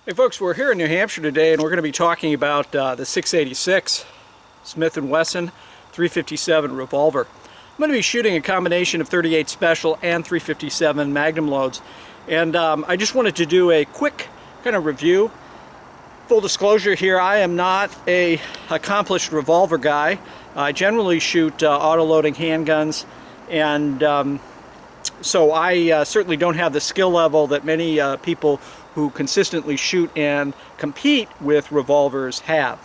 Hey folks, we're here in New Hampshire today and we're going to be talking about the 686 Smith & Wesson 357 Revolver. I'm going to be shooting a combination of 38 Special and 357 Magnum loads, and I just wanted to do a quick kind of review. Full disclosure here, I am not a accomplished revolver guy. I generally shoot auto-loading handguns, and so I certainly don't have the skill level that many people who consistently shoot and compete with revolvers have.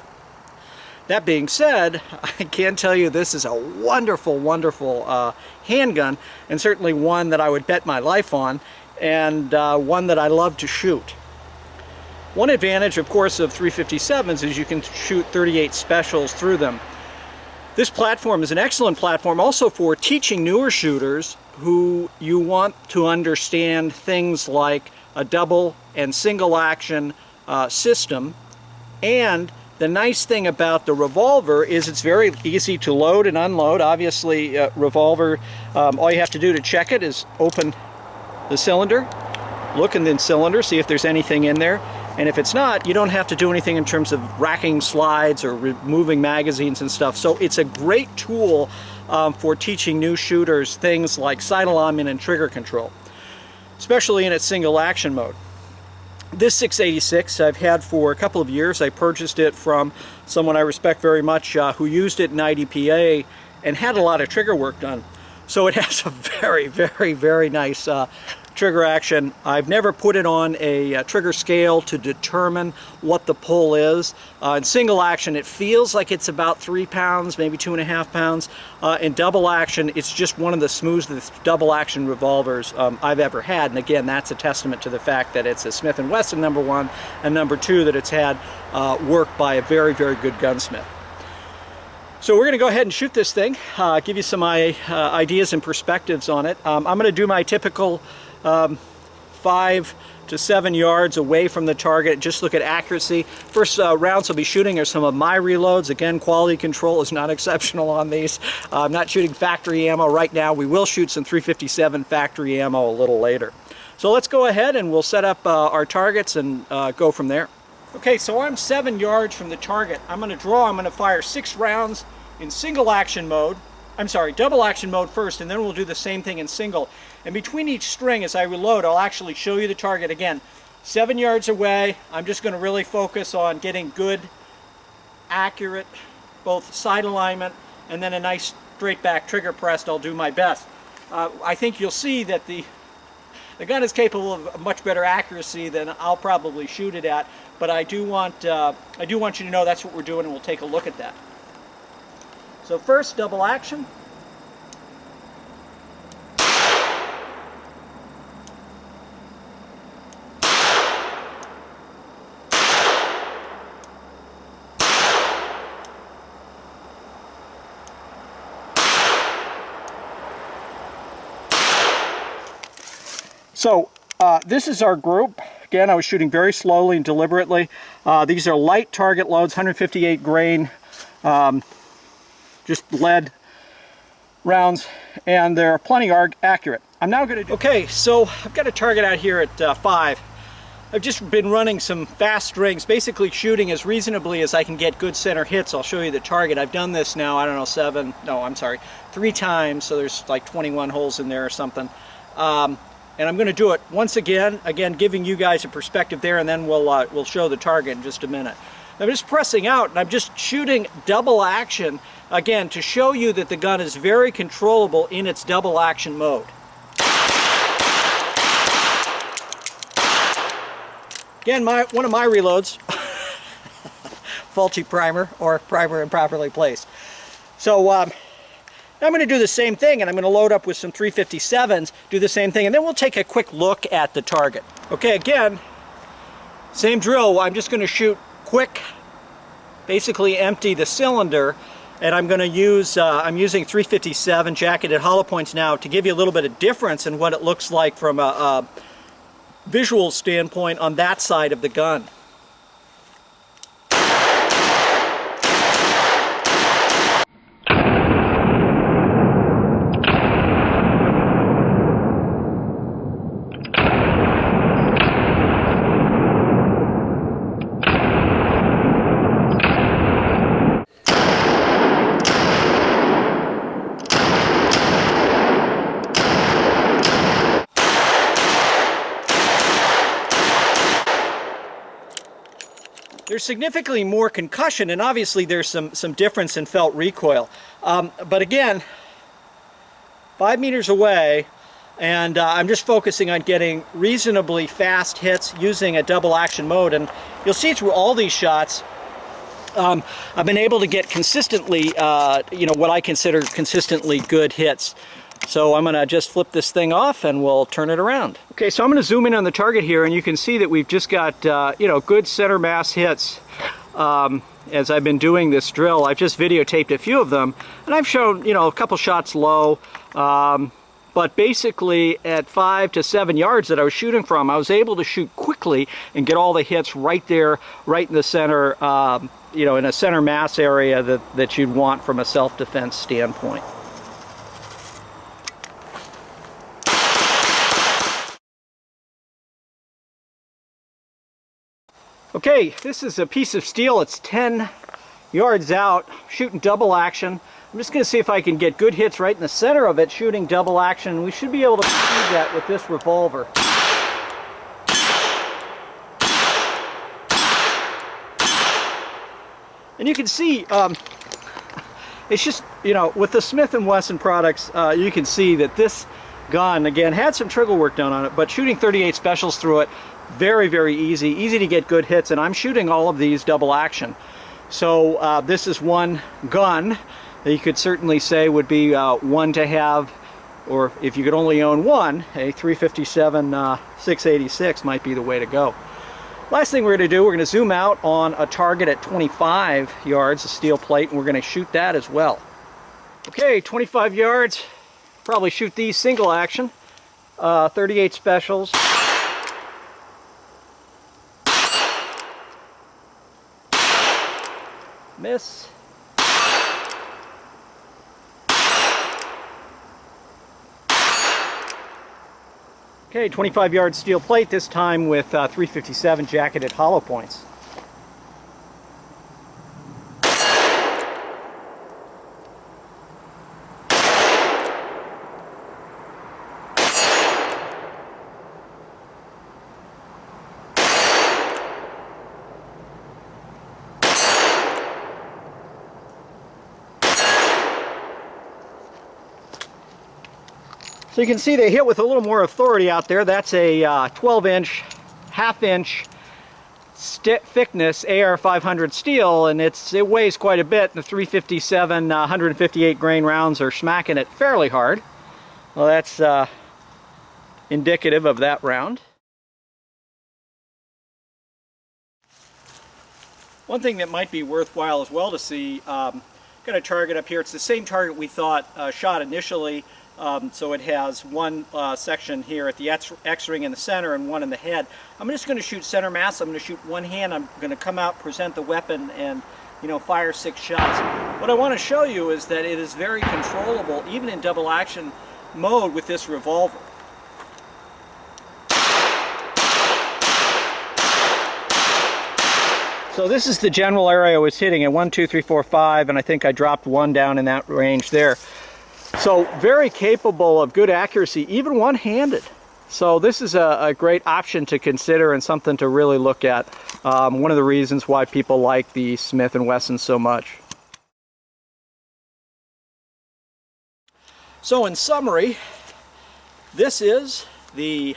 That being said, I can tell you this is a wonderful, wonderful handgun, and certainly one that I would bet my life on, and one that I love to shoot. One advantage, of course, of 357s is you can shoot 38 Specials through them. This platform is an excellent platform also for teaching newer shooters who you want to understand things like a double and single action system. And the nice thing about the revolver is it's very easy to load and unload. Obviously, revolver, all you have to do to check it is open the cylinder, look in the cylinder, see if there's anything in there. And if it's not, you don't have to do anything in terms of racking slides or removing magazines and stuff. So it's a great tool for teaching new shooters things like sight alignment and trigger control, especially in its single action mode. This 686 I've had for a couple of years. I purchased it from someone I respect very much who used it in IDPA and had a lot of trigger work done. So it has a very, very, very nice trigger action. I've never put it on a trigger scale to determine what the pull is. In single action it feels like it's about 3 pounds, maybe 2.5 pounds. In double action it's just one of the smoothest double action revolvers I've ever had, and again that's a testament to the fact that it's a Smith & Wesson, number one, and number two, that it's had work by a very, very good gunsmith. So we're going to go ahead and shoot this thing, give you some ideas and perspectives on it. I'm going to do my typical 5 to 7 yards away from the target, just look at accuracy. First rounds I'll be shooting are some of my reloads. Again, quality control is not exceptional on these. I'm not shooting factory ammo right now. We will shoot some 357 factory ammo a little later. So let's go ahead and we'll set up our targets and go from there. Okay, so I'm 7 yards from the target. I'm going to fire 6 rounds in single action mode. I'm sorry, double action mode first, and then we'll do the same thing in single. And between each string, as I reload, I'll actually show you the target again. 7 yards away, I'm just going to really focus on getting good, accurate, both side alignment, and then a nice straight back trigger pressed. I'll do my best. I think you'll see that the gun is capable of much better accuracy than I'll probably shoot it at, but I do want you to know that's what we're doing, and we'll take a look at that. So first, double action. So this is our group. Again, I was shooting very slowly and deliberately. These are light target loads, 158 grain. Just lead rounds, and they're plenty accurate. I'm now going to do... Okay, so I've got a target out here at 5. I've just been running some fast strings, basically shooting as reasonably as I can get good center hits. I'll show you the target. I've done this now, I don't know, 3 times, so there's like 21 holes in there or something. And I'm going to do it once again, giving you guys a perspective there, and then we'll show the target in just a minute. I'm just pressing out, and I'm just shooting double action, again, to show you that the gun is very controllable in its double action mode. Again, one of my reloads, faulty primer, or primer improperly placed. So I'm going to do the same thing, and I'm going to load up with some 357s, do the same thing, and then we'll take a quick look at the target. Okay, again, same drill. I'm just going to shoot quick, basically empty the cylinder, and I'm going to use, I'm using 357 jacketed hollow points now to give you a little bit of difference in what it looks like from a visual standpoint on that side of the gun. there's significantly more concussion, and obviously there's some difference in felt recoil. But again, 5 meters away, and I'm just focusing on getting reasonably fast hits using a double action mode, and you'll see through all these shots I've been able to get consistently, what I consider consistently good hits. So I'm going to just flip this thing off and we'll turn it around. Okay, so I'm going to zoom in on the target here, and you can see that we've just got good center mass hits. As I've been doing this drill, I've just videotaped a few of them, and I've shown a couple shots low, but basically at 5 to 7 yards that I was shooting from, I was able to shoot quickly and get all the hits right there, right in the center, in a center mass area that you'd want from a self-defense standpoint. Okay, this is a piece of steel. It's 10 yards out, shooting double action. I'm just going to see if I can get good hits right in the center of it, shooting double action. We should be able to achieve that with this revolver. And you can see, it's just, with the Smith & Wesson products, you can see that this gun, again, had some trigger work done on it, but shooting 38 specials through it, very, very easy to get good hits, and I'm shooting all of these double action. So this is one gun that you could certainly say would be one to have, or if you could only own one, a 357 686 might be the way to go. Last thing we're going to do, we're going to zoom out on a target at 25 yards, a steel plate, and we're going to shoot that as well. Okay, 25 yards, probably shoot these single action, 38 specials. Miss. Okay, 25 yard steel plate, this time with 357 jacketed hollow points. So you can see they hit with a little more authority out there. That's a 12-inch, half-inch thickness AR-500 steel, and it weighs quite a bit. The 357 158 grain rounds are smacking it fairly hard. Well, that's indicative of that round. One thing that might be worthwhile as well to see, got a target up here. It's the same target we thought shot initially. So it has one section here at the X-ring in the center and one in the head. I'm just going to shoot center mass. I'm going to shoot one hand. I'm going to come out, present the weapon, and fire 6 shots. What I want to show you is that it is very controllable, even in double action mode, with this revolver. So this is the general area I was hitting at 1, 2, 3, 4, 5, and I think I dropped one down in that range there. So very capable of good accuracy, even one-handed. So this is a great option to consider and something to really look at. One of the reasons why people like the Smith & Wesson so much. So in summary, this is the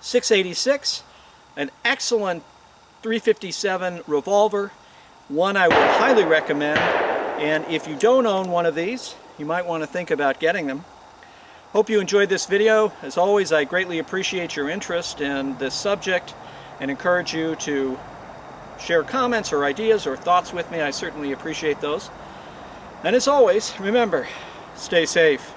686, an excellent 357 revolver, one I would highly recommend. And if you don't own one of these, you might want to think about getting them. Hope you enjoyed this video. As always, I greatly appreciate your interest in this subject and encourage you to share comments or ideas or thoughts with me. I certainly appreciate those. And as always, remember, stay safe.